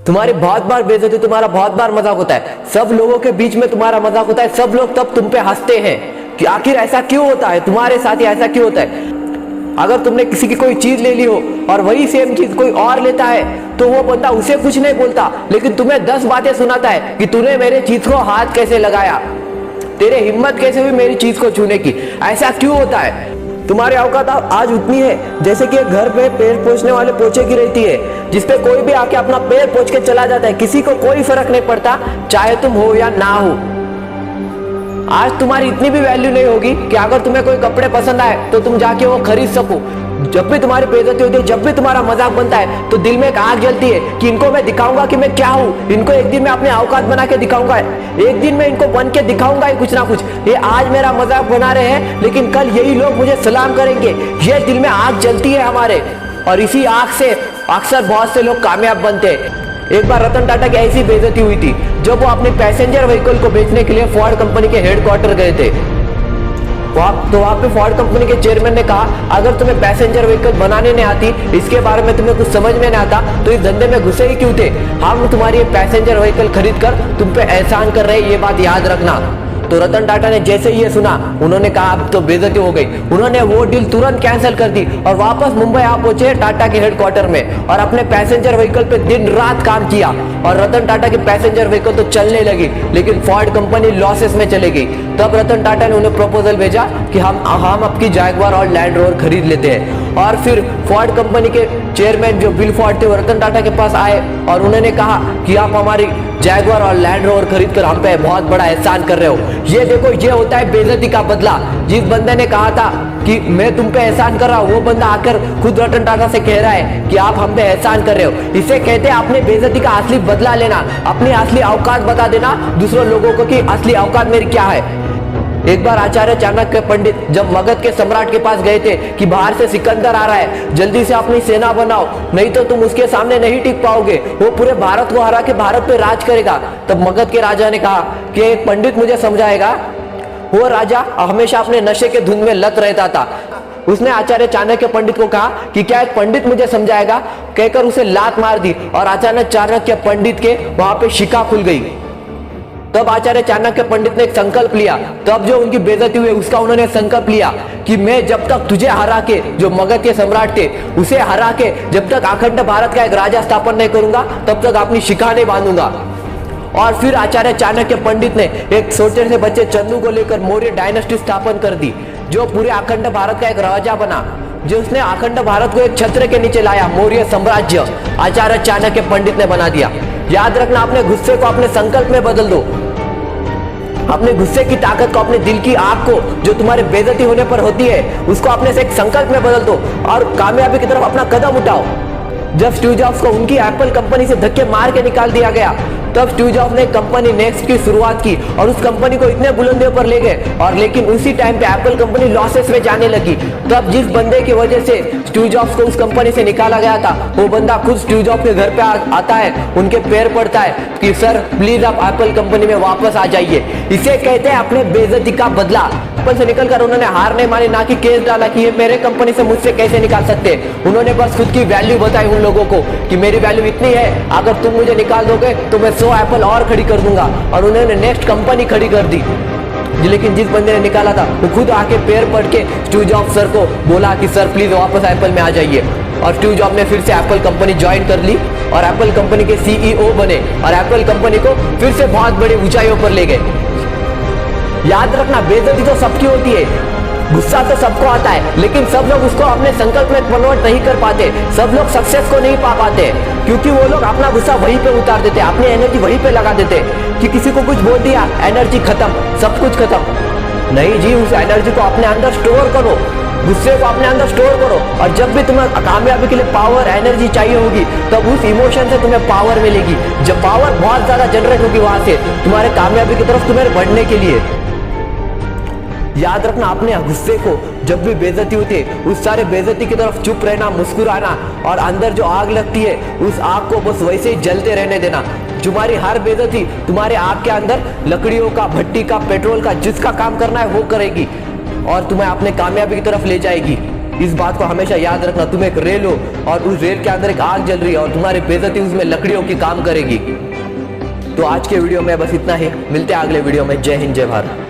तुम्हारी बहुत बार बेइज्जती, तुम्हारा बहुत बार मजाक होता है, सब लोगों के बीच में तुम्हारा मजाक होता है, सब लोग तब तुम पे हंसते हैं कि आखिर ऐसा क्यों होता है, तुम्हारे साथ ही ऐसा क्यों होता है। अगर तुमने किसी की कोई चीज ले ली हो और वही सेम चीज कोई और लेता है तो वो बंदा उसे कुछ नहीं बोलता, लेकिन तुम्हें 10 बातें सुनाता है कि तूने मेरे चीज को हाथ कैसे लगाया, तेरे हिम्मत कैसे हुई मेरी चीज को छूने की, ऐसा क्यों होता है। तुम्हारी औकात आज उतनी है जैसे कि घर पे पैर पोंछने वाले पोछे की रहती है, जिसपे कोई भी आके अपना पैर पोंछ के चला जाता है, किसी को कोई फर्क नहीं पड़ता चाहे तुम हो या ना हो। आज तुम्हारी इतनी भी वैल्यू नहीं होगी कि अगर तुम्हें कोई कपड़े पसंद आए तो तुम जाके वो खरीद सको। जब भी तुम्हारी बेइज्जती होती है, जब भी तुम्हारा मजाक बनता है, तो दिल में एक आग जलती है कि इनको मैं दिखाऊंगा कि मैं क्या हूँ, इनको एक दिन मैं अपने औकात बना के दिखाऊंगा, एक दिन मैं इनको बन के दिखाऊंगा ही कुछ ना कुछ। ये आज मेरा मजाक बना रहे हैं लेकिन कल यही लोग मुझे सलाम करेंगे, ये दिल में आग जलती है हमारे, और इसी आग से अक्सर बहुत से लोग कामयाब बनते हैं। एक बार रतन टाटा की ऐसी बेइज्जती हुई थी जब वो अपने पैसेंजर व्हीकल को बेचने के लिए फोर्ड कंपनी के हेडक्वार्टर गए थे। वहां पे फोर्ड कंपनी के चेयरमैन ने कहा, अगर तुम्हें पैसेंजर व्हीकल बनाने नहीं आती, इसके बारे में तुम्हें कुछ समझ में नहीं आता, तो इस धंधे में घुसे ही क्यों थे। हम तुम्हारी पैसेंजर व्हीकल खरीद कर तुम पे एहसान कर रहे हैं, ये बात याद रखना। तो रतन टाटा ने जैसे ही ये सुना उन्होंने कहा अब तो बेइज्जती हो गई, उन्होंने वो डील तुरंत कैंसिल कर दी और वापस मुंबई आ पहुंचे टाटा के हेडक्वार्टर में, और अपने पैसेंजर व्हीकल पे दिन रात काम किया, और रतन टाटा की पैसेंजर व्हीकल तो चलने लगी लेकिन फोर्ड कंपनी लॉसेस में चली गई। तब रतन टाटा ने उन्हें प्रपोजल भेजा कि हम आपकी जैगवार और लैंड रोवर खरीद लेते हैं। और फिर फोर्ड कंपनी के चेयरमैन जो बिल फोर्ड थे वो रतन टाटा के पास आए और उन्होंने कहा कि आप हमारी जैगवार और लैंड रोवर खरीद कर हम पे बहुत बड़ा एहसान कर रहे हो। ये देखो, ये होता है बेइज्जती का बदला। जिस बंदे ने कहा था कि मैं तुम पे एहसान कर रहा हूँ, वो बंदा आकर खुद रतन टाटा से कह रहा है कि आप हम पे एहसान कर रहे हो। इसे कहते हैं अपने बेइज्जती का असली बदला लेना, अपनी असली औकात बता देना दूसरों लोगों को कि असली औकात मेरी क्या है। एक बार आचार्य चाणक्य पंडित जब मगध के सम्राट के पास गए थे कि बाहर से सिकंदर आ रहा है, जल्दी से अपनी सेना बनाओ नहीं तो तुम उसके सामने नहीं टिक पाओगे, वो पूरे भारत को हरा के भारत पे राज करेगा। तब मगध के राजा ने कहा कि एक पंडित मुझे समझाएगा। वो राजा हमेशा अपने नशे के धुन में लत रहता था। उसने आचार्य चाणक्य पंडित को कहा कि क्या एक पंडित मुझे समझाएगा, कहकर उसे लात मार दी और अचानक चाणक्य पंडित के वहां पे शिखा खुल गई। तब आचार्य चाणक्य पंडित ने एक संकल्प लिया, तब जो उनकी बेइज्जती हुई उसका उन्होंने संकल्प लिया कि मैं जब तक तुझे हरा के, जो मगध के सम्राट थे उसे हरा के जब तक अखंड भारत का एक राजा स्थापन नहीं करूंगा तब तक अपनी शिखा नहीं बांधूंगा। और फिर आचार्य चाणक्य पंडित ने एक छोटे से बच्चे चंदू को लेकर मौर्य डायनेस्टी स्थापन कर दी, जो पूरे अखंड भारत का एक राजा बना, जो उसने अखंड भारत को एक छत्र के नीचे लाया। मौर्य साम्राज्य आचार्य चाणक्य पंडित ने बना दिया। याद रखना, अपने गुस्से को अपने संकल्प में बदल दो, अपने गुस्से की ताकत को, अपने दिल की आग को जो तुम्हारे बेइज्जती होने पर होती है उसको अपने से एक संकल्प में बदल दो और कामयाबी की तरफ अपना कदम उठाओ। जब स्टीव जॉब्स को उनकी एप्पल कंपनी से धक्के मार के निकाल दिया गया तब स्टीव जॉब्स ने कंपनी नेक्स्ट की शुरुआत की और उस कंपनी को इतने बुलंदियों पर ले गए, और लेकिन उसी टाइम पे एप्पल कंपनी लॉसेस में जाने लगी। तब जिस बंदे की वजह से स्टीव जॉब्स को उस कंपनी से निकाला गया था वो बंदा खुद स्टीव जॉब्स के घर पे आता है, उनके पैर पड़ता है कि सर प्लीज आप एप्पल कंपनी में वापस आ जाइए। इसे कहते हैं अपने बेइज्जती का बदला। एप्पल से निकलकर उन्होंने हार नहीं मानी, ना कि केस डाला कि ये मेरे कंपनी से मुझसे कैसे निकाल सकते। उन्होंने बस खुद की वैल्यू बताई उन लोगों को कि मेरी वैल्यू इतनी है, अगर तुम मुझे निकाल दोगे तो मैं 100 एप्पल और खड़ी कर दूंगा, और उन्होंने नेक्स्ट कंपनी खड़ी कर दी। लेकिन जिस बंदे ने निकाला था वो खुद आके पैर पड़ के स्टीव जॉब्स सर को बोला कि सर प्लीज वापस एप्पल में आ जाइए, और स्टीव जॉब्स ने फिर से एप्पल कंपनी ज्वाइन कर ली और एप्पल कंपनी के सीईओ बने और एप्पल कंपनी को फिर से बहुत बड़ी ऊंचाइयों पर ले गए। याद रखना, बेइज्जती तो सबकी होती है, गुस्सा तो सबको आता है, लेकिन सब लोग उसको अपने संकल्प में कन्वर्ट नहीं कर पाते, सब लोग सक्सेस को नहीं पा पाते, क्योंकि वो लोग अपना गुस्सा वहीं पे उतार देते, अपनी एनर्जी वहीं पे लगा देते कि किसी को कुछ बोल दिया एनर्जी खत्म, सब कुछ खत्म। नहीं जी, उस एनर्जी को अपने अंदर स्टोर करो, गुस्से को अपने अंदर स्टोर करो, और जब भी तुम्हें कामयाबी के लिए पावर एनर्जी चाहिए होगी तब उस इमोशन से तुम्हें पावर मिलेगी। जब पावर बहुत ज्यादा जनरेट होगी वहां से तुम्हारे कामयाबी की तरफ तुम्हें बढ़ने के लिए। याद रखना, अपने गुस्से को जब भी बेइज्जती होती है उस सारे बेइज्जती की तरफ चुप रहना, मुस्कुराना, और अंदर जो आग लगती है उस आग को बस वैसे ही जलते रहने देना। तुम्हारी हर बेइज्जती तुम्हारे आग के अंदर लकड़ियों का, भट्टी का, पेट्रोल का, जिसका काम करना है वो करेगी और तुम्हें अपने कामयाबी की तरफ ले जाएगी। इस बात को हमेशा याद रखना, तुम एक रेल हो और उस रेल के अंदर एक आग जल रही है और तुम्हारी बेइज्जती उसमें लकड़ियों की काम करेगी। तो आज के वीडियो में बस इतना ही, मिलते हैं अगले वीडियो में। जय हिंद, जय भारत।